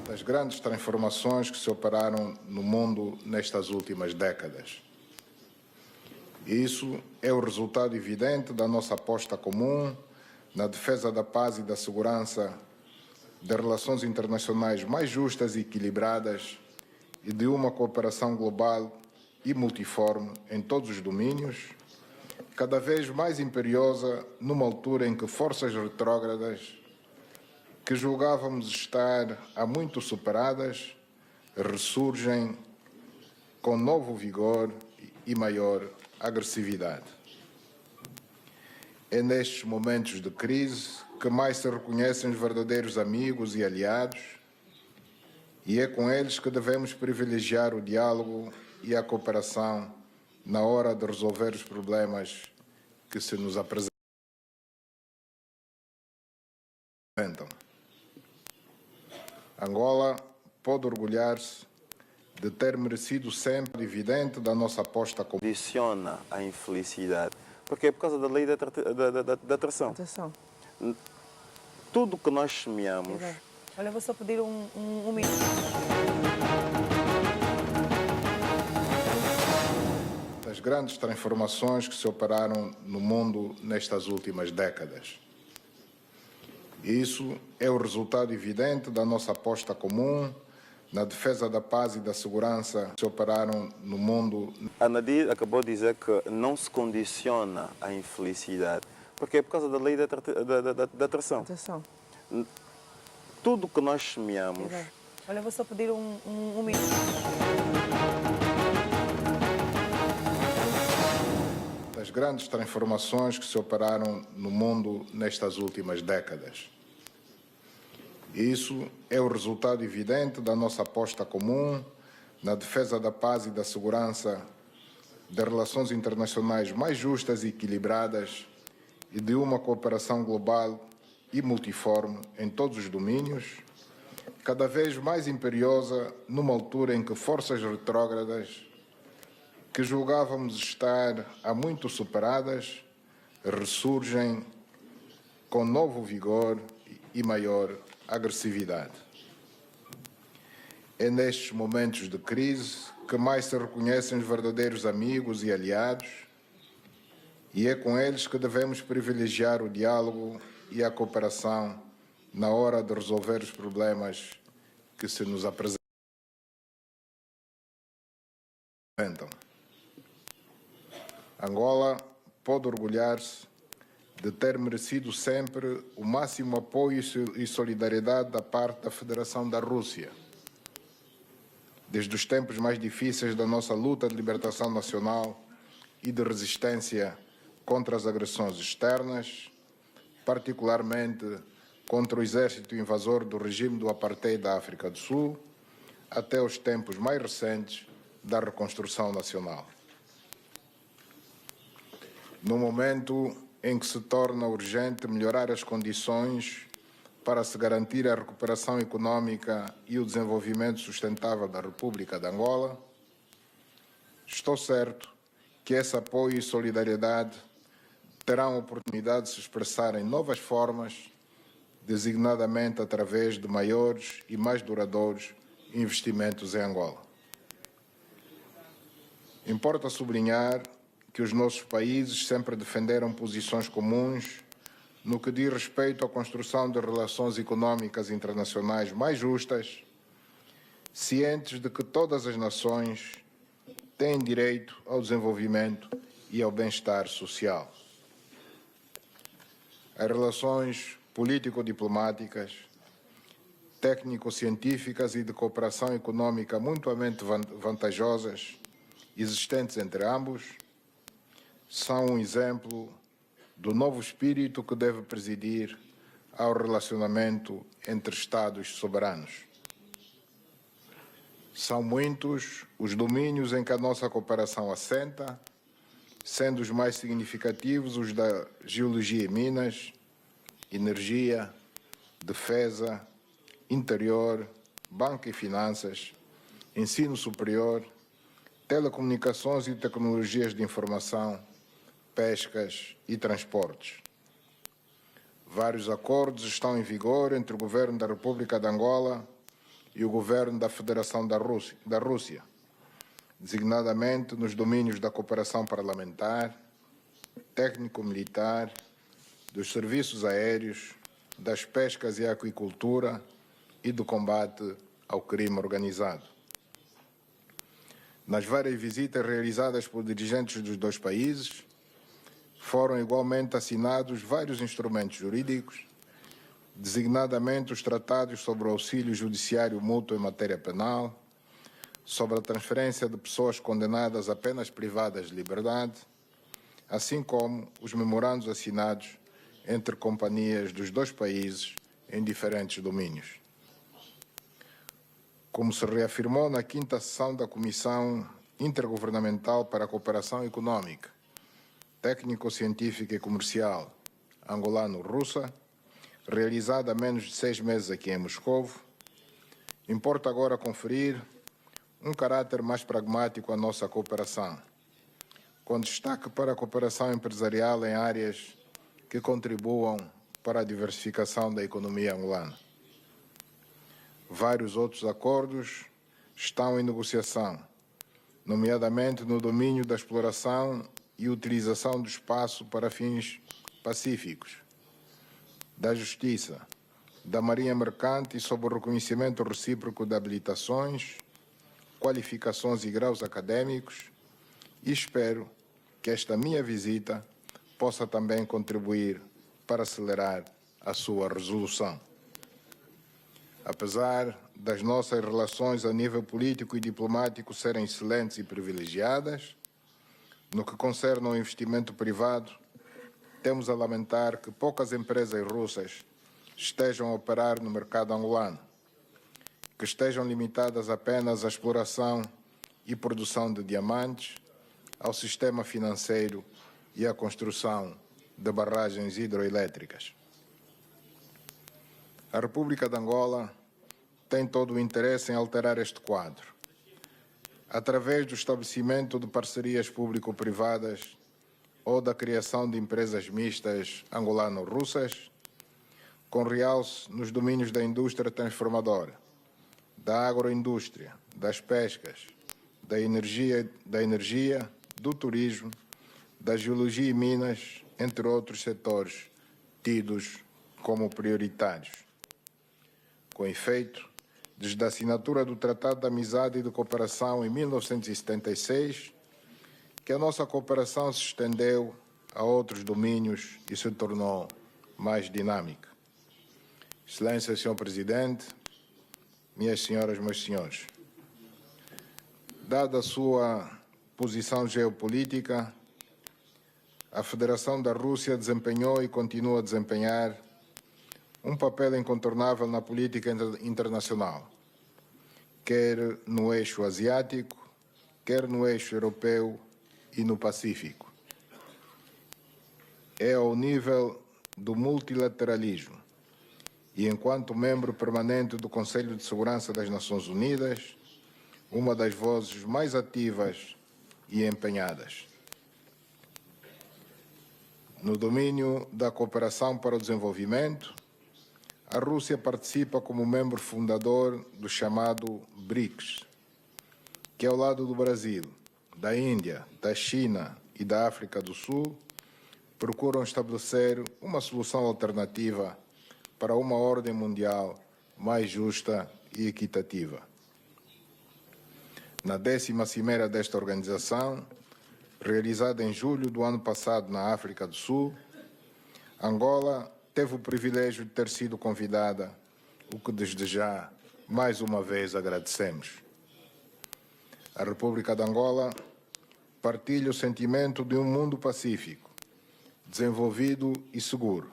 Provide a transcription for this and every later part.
das grandes transformações que se operaram no mundo nestas últimas décadas. Isso é o resultado evidente da nossa aposta comum na defesa da paz e da segurança, de relações internacionais mais justas e equilibradas e de uma cooperação global e multiforme em todos os domínios, cada vez mais imperiosa numa altura em que forças retrógradas que julgávamos estar há muito superadas ressurgem com novo vigor e maior agressividade. É nestes momentos de crise que mais se reconhecem os verdadeiros amigos e aliados, e é com eles que devemos privilegiar o diálogo e a cooperação na hora de resolver os problemas que se nos apresentam. Angola pode orgulhar-se de ter merecido sempre evidente da nossa aposta comum. Condiciona a infelicidade, porque é por causa da lei da atração. Tudo que nós semeamos... Exato. Olha, vou só pedir um minuto. Das grandes transformações que se operaram no mundo nestas últimas décadas. Isso é o resultado evidente da nossa aposta comum na defesa da paz e da segurança que se operaram no mundo. A Nadir acabou de dizer que não se condiciona a infelicidade, porque é por causa da lei da atração. Tudo que nós semeamos... Exato. Olha, vou só pedir um minuto. Das grandes transformações que se operaram no mundo nestas últimas décadas. Isso é o resultado evidente da nossa aposta comum na defesa da paz e da segurança, de relações internacionais mais justas e equilibradas e de uma cooperação global e multiforme em todos os domínios, cada vez mais imperiosa numa altura em que forças retrógradas que julgávamos estar há muito superadas ressurgem com novo vigor e maior agressividade. É nestes momentos de crise que mais se reconhecem os verdadeiros amigos e aliados, e é com eles que devemos privilegiar o diálogo e a cooperação na hora de resolver os problemas que se nos apresentam. Angola pode orgulhar-se de ter merecido sempre o máximo apoio e solidariedade da parte da Federação da Rússia, desde os tempos mais difíceis da nossa luta de libertação nacional e de resistência contra as agressões externas, particularmente contra o exército invasor do regime do apartheid da África do Sul, até os tempos mais recentes da reconstrução nacional. No momento em que se torna urgente melhorar as condições para se garantir a recuperação econômica e o desenvolvimento sustentável da República de Angola, estou certo que esse apoio e solidariedade terão a oportunidade de se expressar em novas formas, designadamente através de maiores e mais duradouros investimentos em Angola. Importa sublinhar que os nossos países sempre defenderam posições comuns no que diz respeito à construção de relações econômicas internacionais mais justas, cientes de que todas as nações têm direito ao desenvolvimento e ao bem-estar social. As relações político-diplomáticas, técnico-científicas e de cooperação econômica mutuamente vantajosas existentes entre ambos são um exemplo do novo espírito que deve presidir ao relacionamento entre Estados soberanos. São muitos os domínios em que a nossa cooperação assenta, sendo os mais significativos os da geologia e minas, energia, defesa, interior, banca e finanças, ensino superior, telecomunicações e tecnologias de informação, pescas e transportes. Vários acordos estão em vigor entre o Governo da República de Angola e o governo da Federação da Rússia, designadamente nos domínios da cooperação parlamentar, técnico-militar, dos serviços aéreos, das pescas e aquicultura e do combate ao crime organizado. Nas várias visitas realizadas por dirigentes dos dois países, foram igualmente assinados vários instrumentos jurídicos, designadamente os tratados sobre o auxílio judiciário mútuo em matéria penal, sobre a transferência de pessoas condenadas a penas privadas de liberdade, assim como os memorandos assinados entre companhias dos dois países em diferentes domínios. Como se reafirmou na 5ª sessão da Comissão Intergovernamental para a Cooperação Econômica, Técnico-Científica e Comercial angolano-russa, realizada há menos de 6 meses aqui em Moscovo, importa agora conferir um caráter mais pragmático à nossa cooperação, com destaque para a cooperação empresarial em áreas que contribuam para a diversificação da economia angolana. Vários outros acordos estão em negociação, nomeadamente no domínio da exploração e utilização do espaço para fins pacíficos, da justiça, da marinha mercante e sob o reconhecimento recíproco de habilitações, qualificações e graus académicos, e espero que esta minha visita possa também contribuir para acelerar a sua resolução. Apesar das nossas relações a nível político e diplomático serem excelentes e privilegiadas, no que concerne ao investimento privado, temos a lamentar que poucas empresas russas estejam a operar no mercado angolano, que estejam limitadas apenas à exploração e produção de diamantes, ao sistema financeiro e à construção de barragens hidroelétricas. A República de Angola tem todo o interesse em alterar este quadro, através do estabelecimento de parcerias público-privadas ou da criação de empresas mistas angolano-russas, com realce nos domínios da indústria transformadora, da agroindústria, das pescas, da energia, do turismo, da geologia e minas, entre outros setores tidos como prioritários. Com efeito, desde a assinatura do Tratado de Amizade e de Cooperação em 1976, que a nossa cooperação se estendeu a outros domínios e se tornou mais dinâmica. Excelência, Sr. Presidente, minhas senhoras, meus senhores, dada a sua posição geopolítica, a Federação da Rússia desempenhou e continua a desempenhar um papel incontornável na política internacional, quer no eixo asiático, quer no eixo europeu e no Pacífico. É ao nível do multilateralismo e, enquanto membro permanente do Conselho de Segurança das Nações Unidas, uma das vozes mais ativas e empenhadas. No domínio da cooperação para o desenvolvimento, a Rússia participa como membro fundador do chamado BRICS, que ao lado do Brasil, da Índia, da China e da África do Sul, procuram estabelecer uma solução alternativa para uma ordem mundial mais justa e equitativa. Na 10ª cimeira desta organização, realizada em julho do ano passado na África do Sul, Angola teve o privilégio de ter sido convidada, o que desde já, mais uma vez, agradecemos. A República de Angola partilha o sentimento de um mundo pacífico, desenvolvido e seguro.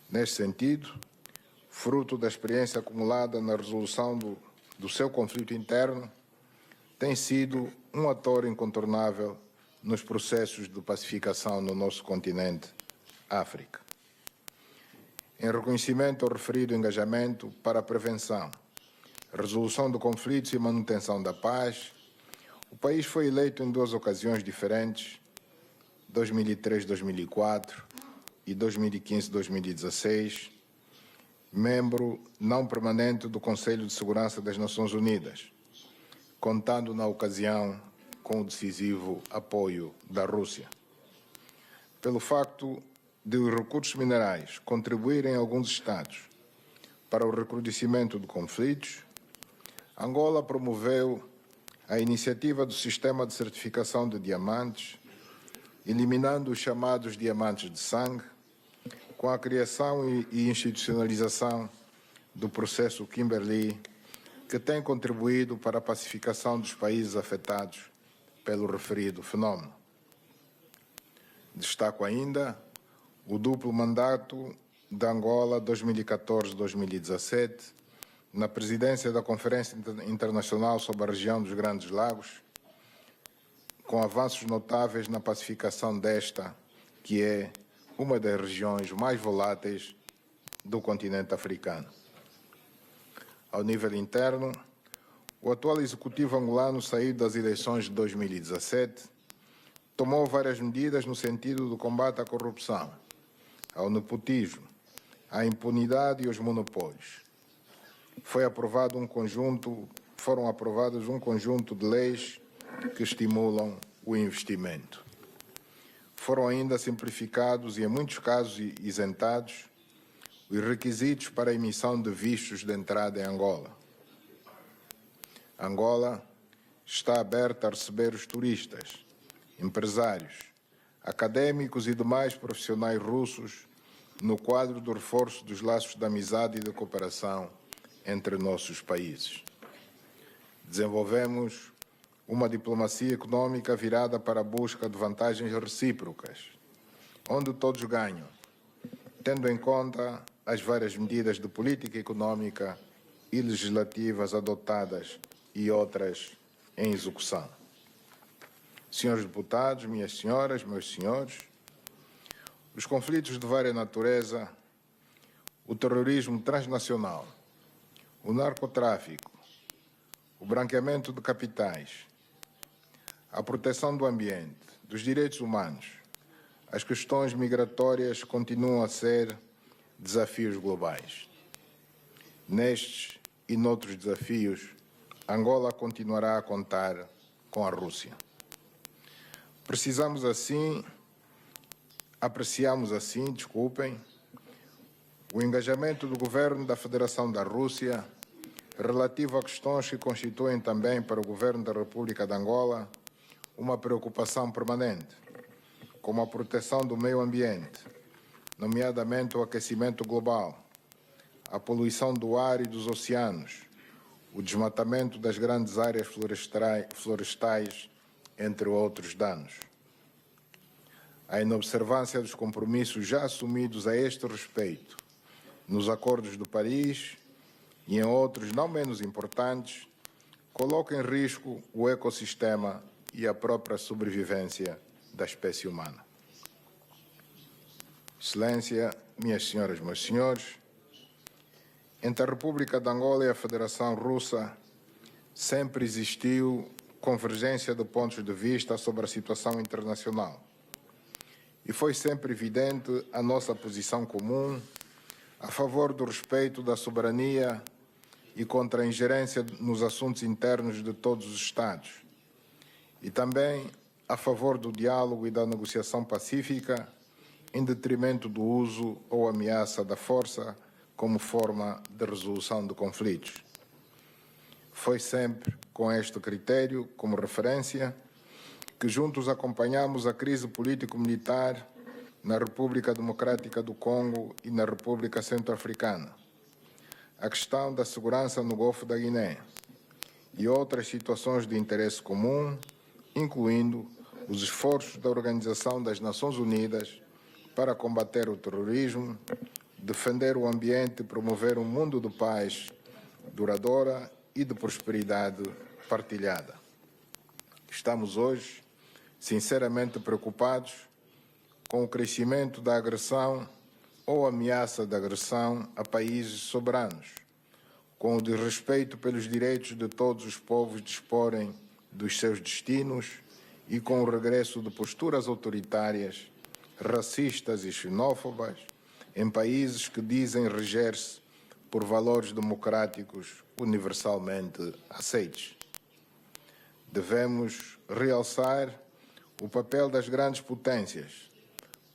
Neste sentido, fruto da experiência acumulada na resolução do seu conflito interno, tem sido um ator incontornável nos processos de pacificação no nosso continente, África. Em reconhecimento ao referido engajamento para a prevenção, resolução de conflitos e manutenção da paz, o país foi eleito em 2 ocasiões diferentes, 2003-2004 e 2015-2016, membro não permanente do Conselho de Segurança das Nações Unidas, contando na ocasião com o decisivo apoio da Rússia. Pelo facto de os recursos minerais contribuírem em alguns estados para o recrudescimento de conflitos, Angola promoveu a iniciativa do Sistema de Certificação de Diamantes, eliminando os chamados diamantes de sangue, com a criação e institucionalização do processo Kimberley, que tem contribuído para a pacificação dos países afetados pelo referido fenómeno. Destaco ainda o duplo mandato da Angola 2014-2017, na presidência da Conferência Internacional sobre a Região dos Grandes Lagos, com avanços notáveis na pacificação desta, que é uma das regiões mais voláteis do continente africano. Ao nível interno, o atual executivo angolano, saído das eleições de 2017, tomou várias medidas no sentido do combate à corrupção, ao nepotismo, à impunidade e aos monopólios. Foram aprovados um conjunto de leis que estimulam o investimento. Foram ainda simplificados e, em muitos casos, isentados os requisitos para a emissão de vistos de entrada em Angola. Angola está aberta a receber os turistas, empresários, académicos e demais profissionais russos no quadro do reforço dos laços de amizade e de cooperação entre nossos países. Desenvolvemos uma diplomacia econômica virada para a busca de vantagens recíprocas, onde todos ganham, tendo em conta as várias medidas de política econômica e legislativas adotadas e outras em execução. Senhores deputados, minhas senhoras, meus senhores, os conflitos de vária natureza, o terrorismo transnacional, o narcotráfico, o branqueamento de capitais, a proteção do ambiente, dos direitos humanos, as questões migratórias continuam a ser desafios globais. Nestes e noutros desafios, Angola continuará a contar com a Rússia. Apreciamos assim, o engajamento do governo da Federação da Rússia relativo a questões que constituem também para o governo da República de Angola uma preocupação permanente, como a proteção do meio ambiente, nomeadamente o aquecimento global, a poluição do ar e dos oceanos, o desmatamento das grandes áreas florestais, entre outros danos. A inobservância dos compromissos já assumidos a este respeito nos Acordos de Paris e em outros não menos importantes, coloca em risco o ecossistema e a própria sobrevivência da espécie humana. Excelência, minhas senhoras e meus senhores, entre a República de Angola e a Federação Russa sempre existiu convergência de pontos de vista sobre a situação internacional. E foi sempre evidente a nossa posição comum a favor do respeito da soberania e contra a ingerência nos assuntos internos de todos os Estados, e também a favor do diálogo e da negociação pacífica em detrimento do uso ou ameaça da força como forma de resolução de conflitos. Foi sempre com este critério como referência que juntos acompanhamos a crise político-militar na República Democrática do Congo e na República Centro-Africana, a questão da segurança no Golfo da Guiné e outras situações de interesse comum, incluindo os esforços da Organização das Nações Unidas para combater o terrorismo, defender o ambiente e promover um mundo de paz duradoura e de prosperidade partilhada. Estamos hoje sinceramente preocupados com o crescimento da agressão ou ameaça de agressão a países soberanos, com o desrespeito pelos direitos de todos os povos disporem dos seus destinos e com o regresso de posturas autoritárias, racistas e xenófobas em países que dizem reger-se por valores democráticos universalmente aceitos. Devemos realçar o papel das grandes potências,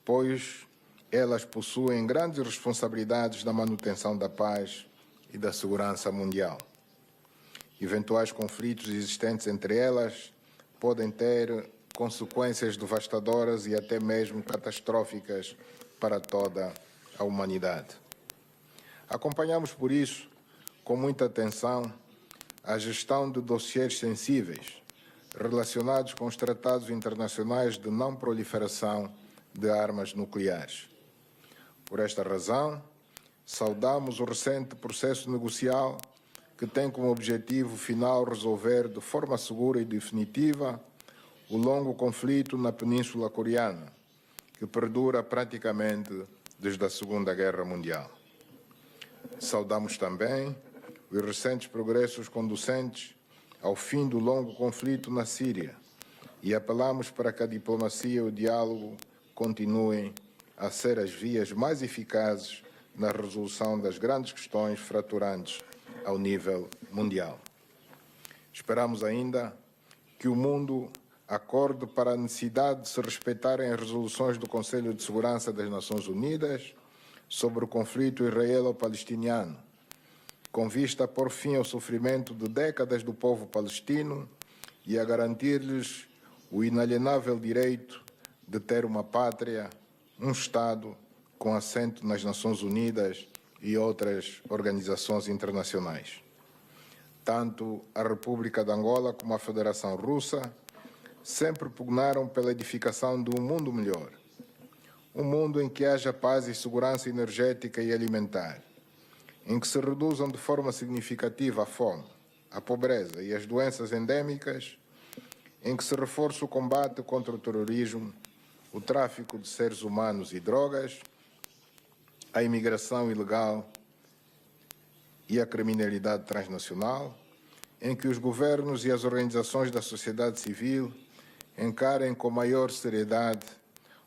pois elas possuem grandes responsabilidades na manutenção da paz e da segurança mundial. Eventuais conflitos existentes entre elas podem ter consequências devastadoras e até mesmo catastróficas para toda a humanidade. Acompanhamos, por isso, com muita atenção, a gestão de dossiês sensíveis relacionados com os tratados internacionais de não proliferação de armas nucleares. Por esta razão, saudamos o recente processo negocial que tem como objetivo final resolver de forma segura e definitiva o longo conflito na Península Coreana, que perdura praticamente desde a Segunda Guerra Mundial. Saudamos também os recentes progressos conducentes ao fim do longo conflito na Síria e apelamos para que a diplomacia e o diálogo continuem a ser as vias mais eficazes na resolução das grandes questões fraturantes ao nível mundial. Esperamos ainda que o mundo acorde para a necessidade de se respeitarem as resoluções do Conselho de Segurança das Nações Unidas sobre o conflito israelo-palestiniano, com vista a pôr fim ao sofrimento de décadas do povo palestino e a garantir-lhes o inalienável direito de ter uma pátria, um Estado com assento nas Nações Unidas e outras organizações internacionais. Tanto a República de Angola como a Federação Russa sempre pugnaram pela edificação de um mundo melhor. Um mundo em que haja paz e segurança energética e alimentar, em que se reduzam de forma significativa a fome, a pobreza e as doenças endémicas, em que se reforce o combate contra o terrorismo, o tráfico de seres humanos e drogas, a imigração ilegal e a criminalidade transnacional, em que os governos e as organizações da sociedade civil encarem com maior seriedade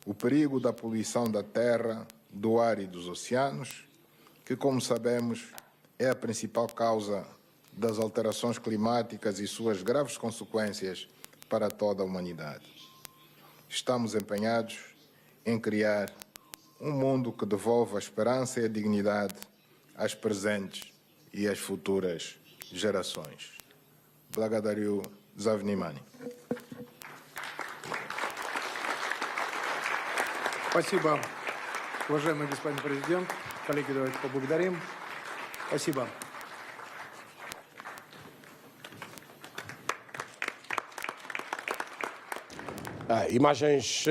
o perigo da poluição da terra, do ar e dos oceanos, que, como sabemos, é a principal causa das alterações climáticas e suas graves consequências para toda a humanidade. Estamos empenhados em criar um mundo que devolva a esperança e a dignidade às presentes e às futuras gerações. Благодарю за внимание. Спасибо, уважаемый господин президент. Коллеги, давайте поблагодарим. Спасибо. Imagens